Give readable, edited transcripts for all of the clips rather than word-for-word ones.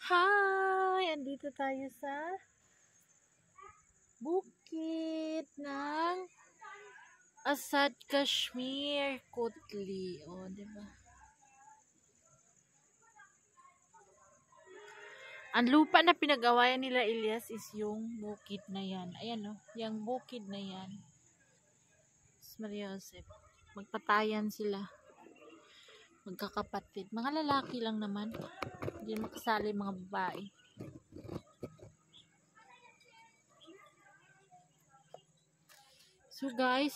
Hi! Andito tayo sa bukid ng Azad Kashmir Kotli. O, diba? Ang lupa na pinag-awayan nila Ilyas is yung bukid na yan. Ayan o, yung bukid na yan. Maria Josep. Magpatayan sila. Magkakapatid. Mga lalaki lang naman. Hindi makasali mga babae. So guys,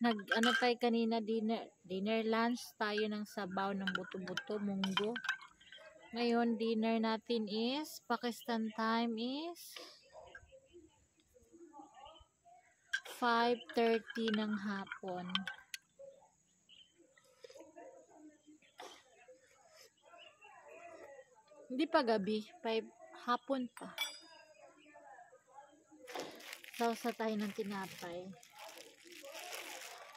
ano tayo kanina, dinner lunch tayo ng sabaw ng buto-buto, munggo. Ngayon, dinner natin is, Pakistan time is 5:30 ng hapon. Hindi pa gabi, 5 hapon pa. Sausa tayo ng tinapay.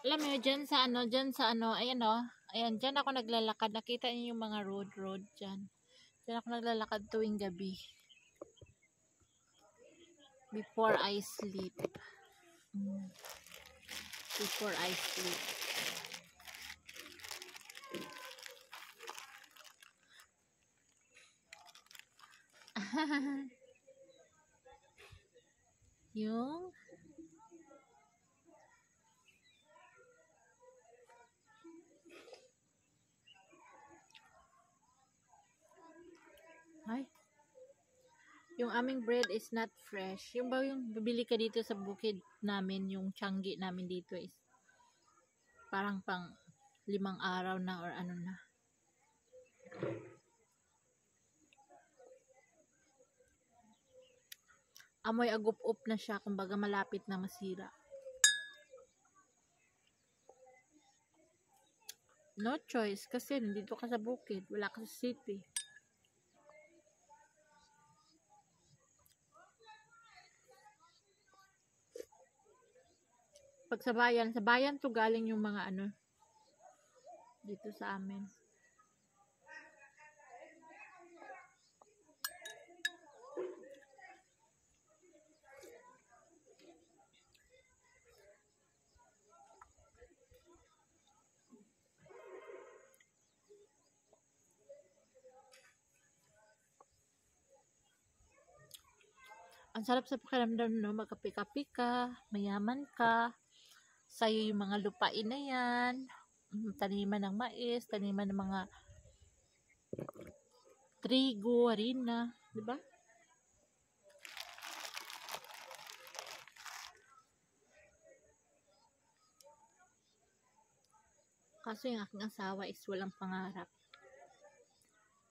Alam mo, dyan sa ano, ayan o, ayan, dyan ako naglalakad. Nakita niyo yung mga road dyan. Dyan ako naglalakad tuwing gabi. Before I sleep. Before I sleep. Yung yung aming bread is not fresh. Yung ba yung bibili ka dito sa bukid namin, yung Changi namin dito is parang pang 5 araw na or ano na. Amoy agup-up na siya, kumbaga malapit na masira. No choice kasi nandito ka sa bukid, wala ka sa city. Pag sa bayan to galing yung mga ano dito sa amin. Ang sarap sa pakiramdam, no? Magkape-kape ka, mayaman ka, sa'yo yung mga lupain na yan, taniman ng mais, taniman ng mga trigo, harina, di ba? Kaso yung aking asawa is walang pangarap.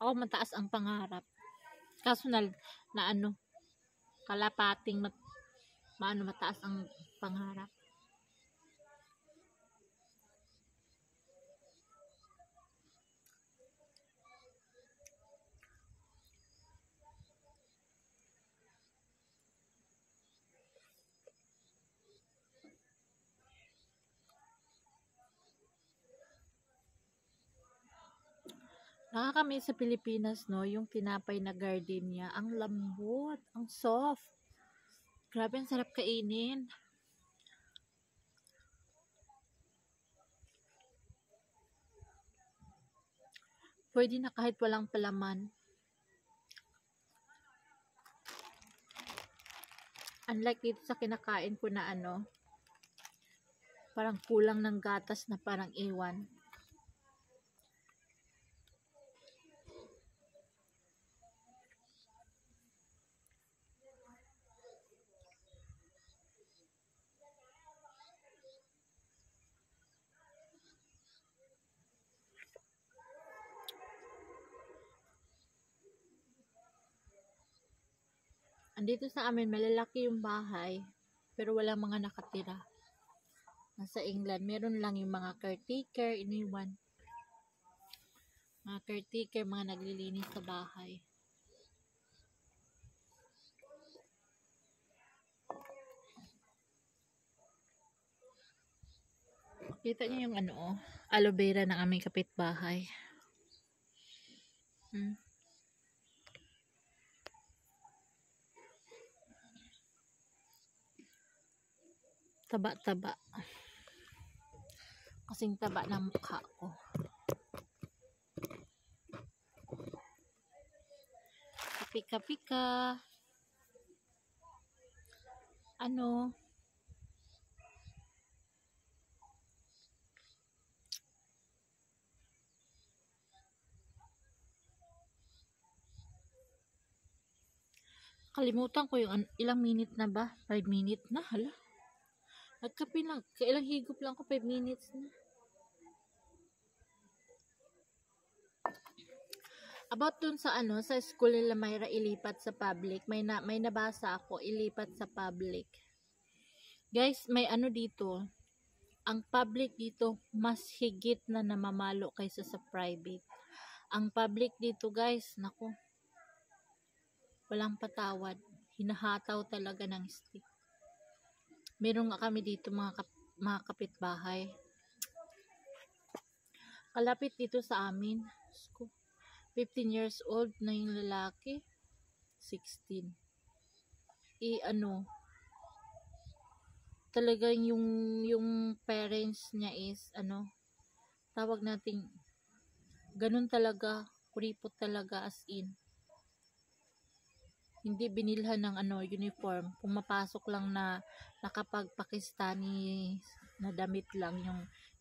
Ako mataas ang pangarap. Kaso na ano, kalapating mataas ang pangarap. Nakakamiss sa Pilipinas, no, yung tinapay na gardenia, ang lambot, ang soft. Grabe, ang sarap kainin. Pwede na kahit walang palaman. Unlike dito sa kinakain ko na ano, parang kulang ng gatas na parang ewan. Andito sa amin, malalaki yung bahay, pero walang mga nakatira. Nasa England, meron lang yung mga caretaker, iniwan. Mga caretaker, mga naglilinis sa bahay. Kita niyo yung ano, aloe vera ng aming kapitbahay. taba-taba. Kasing taba ng mukha ko. Pika-pika. Ano? Kalimutan ko yung ilang minute na ba? 5 minutes na, hala. Nagkape lang. Kailang higop lang ko, 5 minutes na. About dun sa sa school nila Myra ilipat sa public. May nabasa ako, ilipat sa public. Guys, may dito. Ang public dito, mas higit na namamalo kaysa sa private. Ang public dito, guys, naku, walang patawad. Hinahataw talaga ng stick. Meron nga kami dito mga kapitbahay. Kalapit dito sa amin. 15 years old na yung lalaki. 16. Talagang yung parents niya is tawag nating ganun talaga, kuripot talaga as in. Hindi binilhan ng uniform. Pumapasok lang na nakapag-Pakistani na damit lang,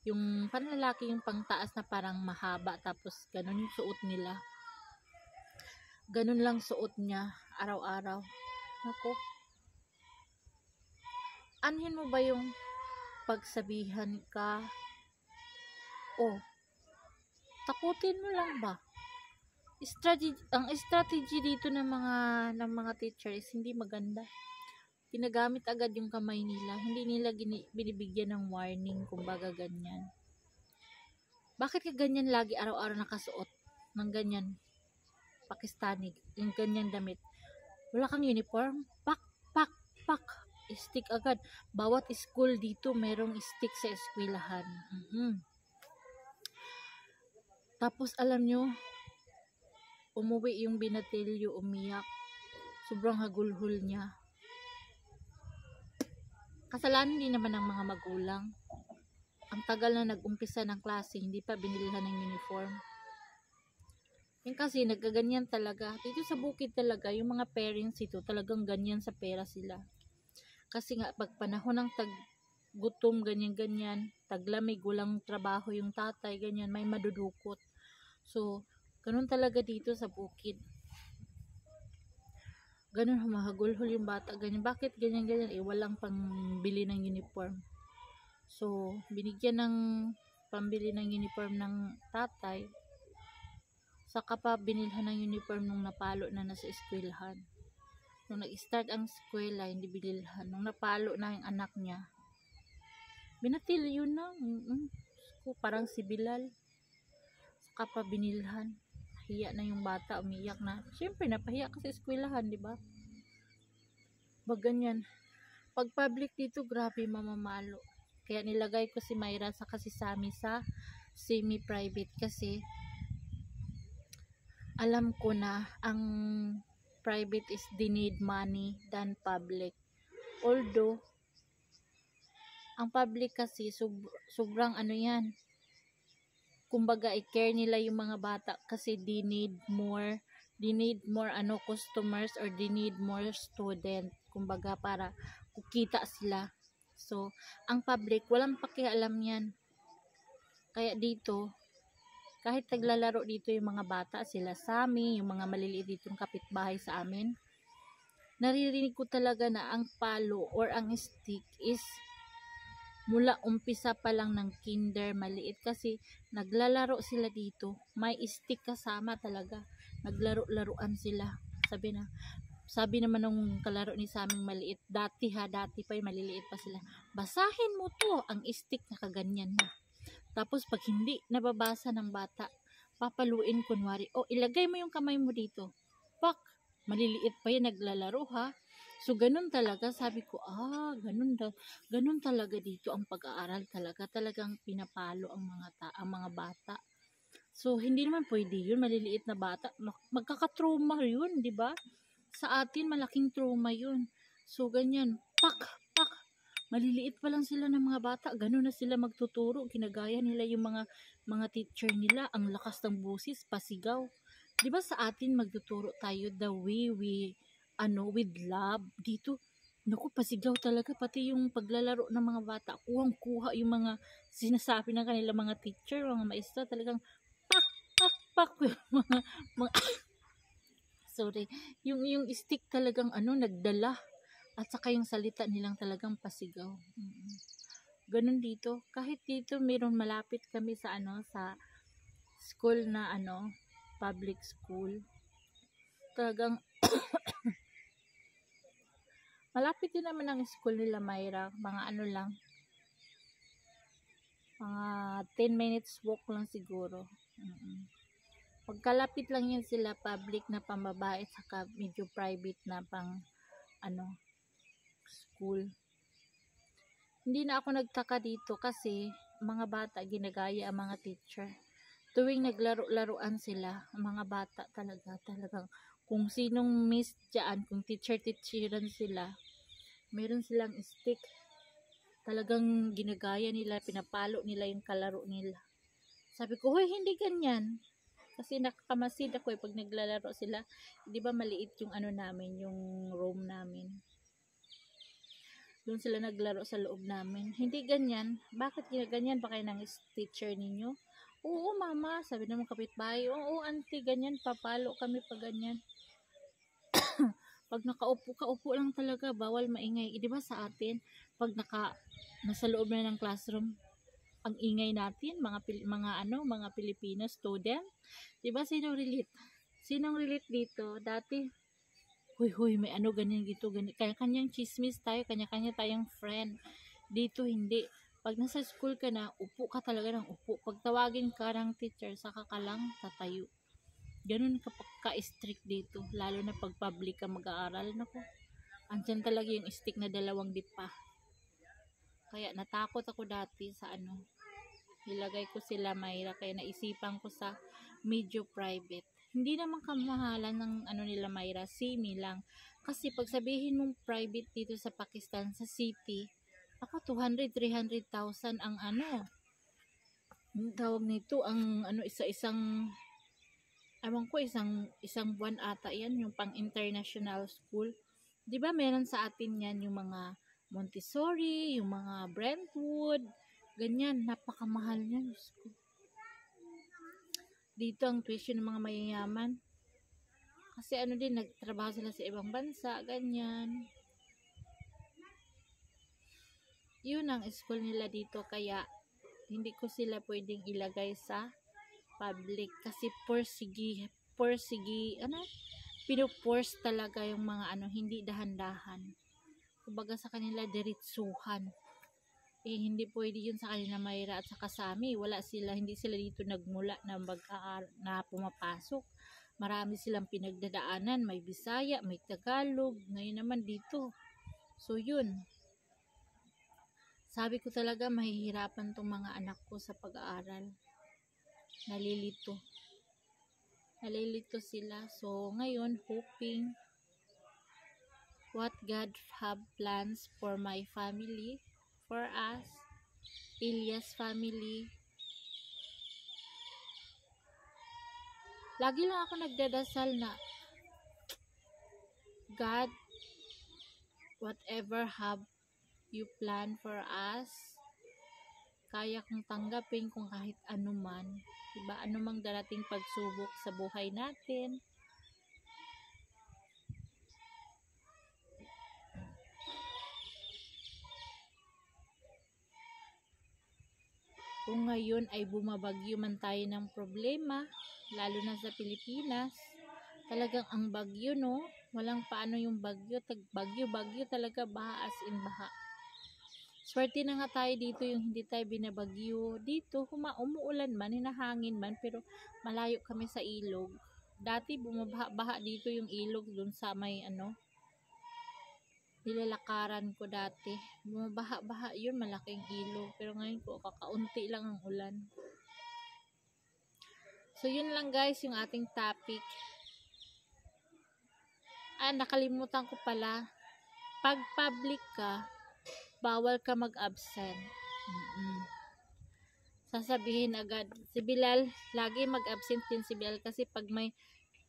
yung panlalaki, yung pangtaas na parang mahaba, tapos ganun yung suot nila. Ganun lang suot niya araw-araw. Ako, anhin mo ba yung pagsabihan ka? Takutin mo lang ba? Ang strategy dito ng mga teacher is hindi maganda. Ginagamit agad yung kamay nila. Hindi nila binibigyan ng warning, kumbaga ganyan. Bakit ka ganyan lagi araw-araw nakasuot ng ganyan Pakistani, yung ganyan damit? Wala kang uniform? Pak. Stick agad. Bawat school dito merong stick sa eskwelahan. Tapos alam nyo, umuwi yung binatilyo, umiyak. Sobrang hagulhol niya. Kasalanan din naman ng mga magulang. Ang tagal na nag-umpisa ng klase, hindi pa binilhan ng uniform. Yung kasi nagkaganyan talaga. Dito sa bukid talaga, yung mga parents ito talagang ganyan sa pera sila. Kasi nga pag panahon ng gutom, ganyan-ganyan, taglamig, walang trabaho yung tatay, ganyan, may madudukot. So, ganun talaga dito sa bukid. Ganun, humahagulhol yung bata. Ganyan. Bakit ganyan-ganyan? Walang pangbili ng uniform. So, binigyan ng pambili ng uniform ng tatay. Saka pa binilhan ng uniform nung napalo na nasa eskwelahan. Nung nag-start ang eskwela, hindi binilhan. Nung napalo na yung anak niya, binatil yun na. Parang si Bilal. Saka pa binilhan. Hiya na yung bata, umiyak na. Siyempre, napahiya kasi eskwelahan, di ba? Ganyan. Pag public dito, grabe mamamalo. Kaya nilagay ko si Myra sa kasi Sami sa semi-private kasi alam ko na ang private is they need money than public. Although, ang public kasi sobrang yan. Kumbaga i-care nila yung mga bata kasi they need more customers or they need more student, kumbaga para kukita sila. So ang public walang pakialam yan. Kaya dito kahit naglalaro dito yung mga bata, sila Sami, yung mga maliliit ditong kapitbahay sa amin, naririnig ko talaga na ang palo or ang stick is mula umpisa pa lang ng kinder, maliit kasi naglalaro sila dito. May stick kasama talaga. Naglaro-laruan sila. Sabi naman nung kalaro ni Saming maliit, dati pa yung maliliit pa sila. Basahin mo to, ang stick na kaganyan na. Tapos pag hindi nababasa ng bata, papaluin kunwari, ilagay mo yung kamay mo dito. Pak, maliliit pa yan, naglalaro ha. So, ganun talaga. Sabi ko, ganun talaga dito ang pag-aaral talaga. Talagang pinapalo ang mga bata. So, hindi naman pwede yun. Maliliit na bata. Magkakatrauma yun, di ba? Sa atin, malaking trauma yun. So, ganyan. Pak. Maliliit pa lang sila ng mga bata, gano'n na sila magtuturo, ginagaya nila yung mga teacher nila, ang lakas ng boses, pasigaw. 'Di ba sa atin magtuturo tayo the way we with love. Dito, naku, pasigaw talaga, pati yung paglalaro ng mga bata, kuhang-kuha yung mga sinasabi ng kanilang mga teacher, mga maestra, talagang pak pak pak yung mga sorry, yung stick talagang nagdala. At saka yung salita nilang talagang pasigaw. Ganun dito. Kahit dito meron malapit kami sa sa school na public school. Talagang malapit din naman ang school nila, Myra. Mga lang. Mga 10 minutes walk lang siguro. Pagkalapit lang yan sila, public na pambabae, saka medyo private na pang school. Hindi na ako nagtaka dito kasi mga bata ginagaya ang mga teacher. Tuwing naglaro-laruan sila, ang mga bata talagang kung sinong miss dyan, kung teacheran sila, meron silang stick. Talagang ginagaya nila, pinapalo nila yung kalaro nila. Sabi ko, hoy, hindi ganyan. Kasi nakakamasid ako pag naglalaro sila. Di ba maliit yung namin, yung room namin. Doon sila naglaro sa loob namin. Hindi ganyan. Bakit ginaganyan? Baka ng teacher ninyo? Oo, mama. Sabi naman kapitbahay. Oo, auntie, ganyan. Papalo kami pag ganyan. Pag nakaupo ka, upo lang talaga. Bawal maingay. Di ba sa atin, pag nasa loob na ng classroom, ang ingay natin, mga Pilipino student. Di ba sinong relate? Sinong relate dito? Dati, huy, may ganyan gitu, ganyan. Kanya-kanyang chismis tayo, kanya-kanya tayong friend. Dito hindi. Pag nasa school ka na, upo ka talaga ng upo. Pag tawagin ka ng teacher, saka ka lang tatayo. Ganun ka-strict dito. Lalo na pag public ka mag-aaral. Naku, andyan talaga yung stick na 2 dipa. Kaya natakot ako dati sa Nilagay ko sila, Myra. Kaya naisipan ko sa medyo private. Hindi naman kamahalan ng nila, Myra, semi lang. Kasi pag sabihin mong private dito sa Pakistan, sa city, ako 200-300,000 ang tawag nito, ang isang isang buwan ata yan, yung pang international school. 'Di ba meron sa atin yan yung mga Montessori, yung mga Brentwood, ganyan, napakamahal yan. Dito ang tuition ng mga mayayaman. Kasi din, nagtrabaho sila sa ibang bansa, ganyan. Yun ang school nila dito, kaya hindi ko sila pwedeng ilagay sa public kasi pinuforce talaga yung mga hindi dahan-dahan. Kumbaga sa kanila diretsuhan. Hindi pwede yun sa kanila, Myra, at saka sa amin, hindi sila dito nagmula na pumapasok. Marami silang pinagdadaanan, may Bisaya, may Tagalog, ngayon naman dito. So yun, sabi ko talaga mahihirapan tong mga anak ko sa pag-aaral. Nalilito sila. So ngayon, hoping what God have plans for my family, for us, Elias family. Lagi lang ako nagdadasal na, God, whatever have you plan for us, kaya kong tanggapin kung kahit anuman. Diba? Anumang darating pagsubok sa buhay natin. Kung ngayon ay bumabagyo man tayo ng problema, lalo na sa Pilipinas, talagang ang bagyo, no? Walang paano yung bagyo, bagyo talaga, baha as in baha. Swerte na nga tayo dito yung hindi tayo binabagyo. Dito, umuulan man, hinahangin man, pero malayo kami sa ilog. Dati bumabaha dito yung ilog dun sa may nilalakaran ko dati. Bumabaha yun, malaking ilog. Pero ngayon po, kakaunti lang ang ulan. So, yun lang guys, yung ating topic. Nakalimutan ko pala. Pag public ka, bawal ka mag-absent. Sasabihin agad, si Bilal, lagi mag-absent din si Bilal kasi pag may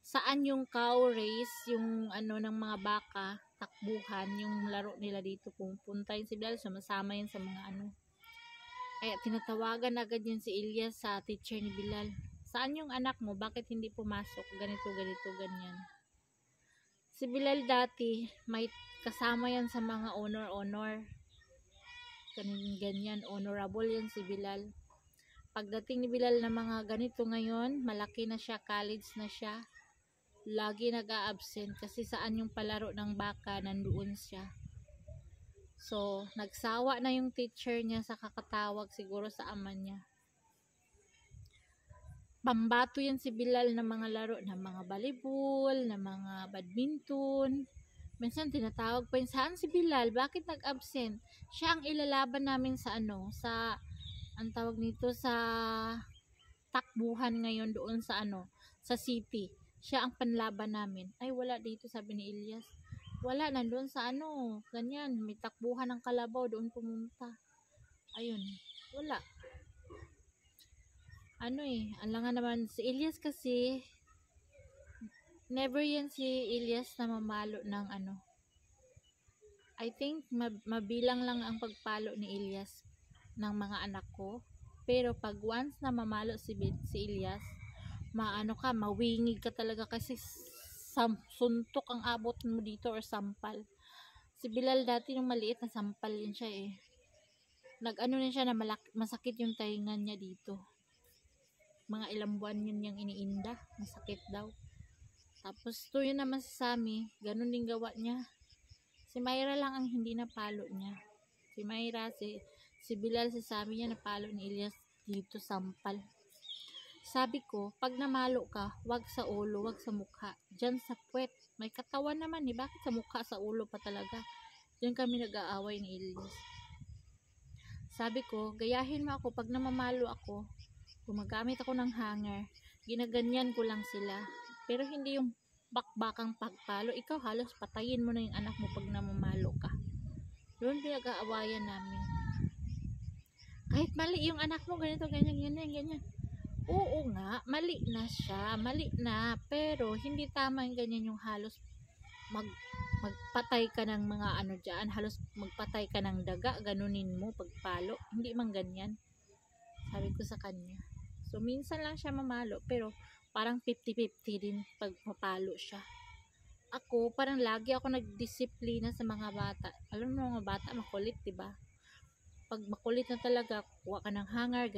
saan yung cow race, yung ano ng mga baka, takbuhan, yung laro nila dito, pupunta yun si Bilal, sumasama yun sa mga ano. Kaya tinatawagan agad yun si Ilyas sa teacher ni Bilal. Saan yung anak mo? Bakit hindi pumasok? Ganito, ganyan. Si Bilal dati, may kasama yan sa mga honor. Ganyan, honorable yan si Bilal. Pagdating ni Bilal na mga ganito ngayon, malaki na siya, college na siya. Lagi nag-a-absent kasi saan yung palaro ng baka, nandoon siya. So, nagsawa na yung teacher niya sa kakatawag siguro sa ama niya. Pambato yan si Bilal ng mga laro, ng mga volleyball, ng mga badminton. Minsan tinatawag pa yun, saan si Bilal? Bakit nag-absent? Siya ang ilalaban namin sa ano, sa ang tawag nito sa takbuhan ngayon doon sa ano, sa city. Siya ang panlaban namin. Ay wala dito, sabi ni Ilyas. Wala, nandoon sa ano, ganyan, may takbuhan ng kalabaw, doon pumunta. Ayun, wala. Ano alangan naman si Ilyas kasi never yan si Ilyas na mamalo ng ano. I think mabilang lang ang pagpalo ni Ilyas ng mga anak ko, pero pag once na mamalo si Ilyas, mawingig ka talaga kasi suntok ang abot mo dito or sampal. Si Bilal dati nung maliit na sampal yun siya nag-ano din siya na masakit yung tainga niya dito. Mga ilang buwan yun yung iniinda, masakit daw. Tapos to yun naman si Sammy, ganun din gawa niya. Si Myra lang ang hindi napalo niya. Si Myra, si Bilal, si Sammy niya napalo ni Ilyas dito sampal. Sabi ko, pag namalo ka, wag sa ulo, wag sa mukha. Diyan sa puwet. May katawan naman bakit sa mukha, sa ulo pa talaga? Diyan kami nag-aaway ni Ilyas. Sabi ko, gayahin mo ako, pag namamalo ako, gumagamit ako ng hanger, ginaganyan ko lang sila. Pero hindi yung bakbakang pagpalo. Ikaw halos patayin mo na yung anak mo pag namamalo ka. Doon pinag-aawayan namin. Kahit mali yung anak mo, ganito, ganyan. Oo nga, mali na siya, mali na, pero hindi tama yung ganyan yung halos magpatay ka ng mga ano dyan, halos magpatay ka ng daga, ganunin mo pagpalo, hindi man ganyan. Sabi ko sa kanya. So, minsan lang siya mamalo, pero parang 50-50 din pag mapalo siya. Ako, parang lagi ako nagdisiplina sa mga bata. Alam mo mga bata, makulit, diba? Pag makulit na talaga, kuha ka ng hanger,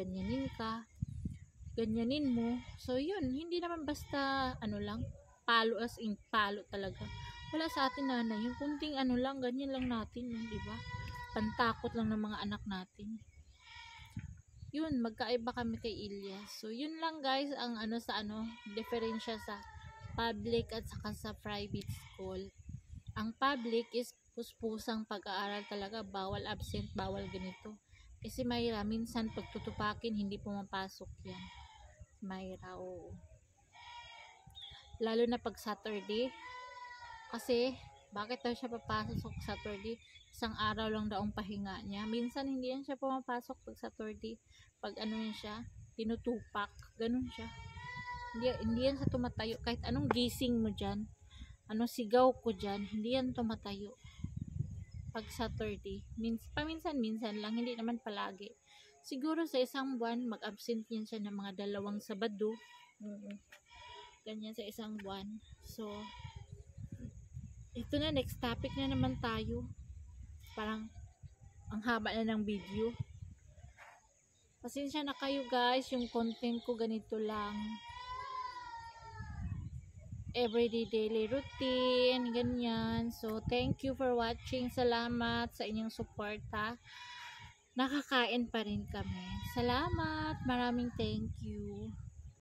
ganyanin mo. So, yun, hindi naman basta, palo as in palo talaga. Wala sa atin nanay, yung kunting lang, ganyan lang natin, diba? Pantakot lang ng mga anak natin. Yun, magkaiba kami kay Ilyas. So, yun lang guys, ang diferensya sa public at saka sa private school. Ang public is puspusang pag-aaral talaga, bawal absent, bawal ganito. Kasi Myra, minsan pagtutupakin, hindi pumapasok yan. Myra, oo. Lalo na pag Saturday. Kasi, bakit daw siya papasok sa Saturday? Isang araw lang daw ang pahinga niya. Minsan, hindi yan siya pumapasok pag Saturday. Pag siya, tinutupak. Ganun siya. Hindi yan sa tumatayo. Kahit anong gising mo dyan, sigaw ko dyan, hindi yan tumatayo. Pag Saturday. Paminsan-minsan lang, hindi naman palagi. Siguro sa isang buwan, mag-absent yan siya ng mga 2 Sabado. Ganyan sa isang buwan. So, ito na, next topic na naman tayo. Parang, ang haba na ng video. Pasensya na kayo guys, yung content ko ganito lang. Everyday daily routine, ganyan. So, thank you for watching. Salamat sa inyong suporta. Nakakain pa rin kami. Salamat. Maraming thank you.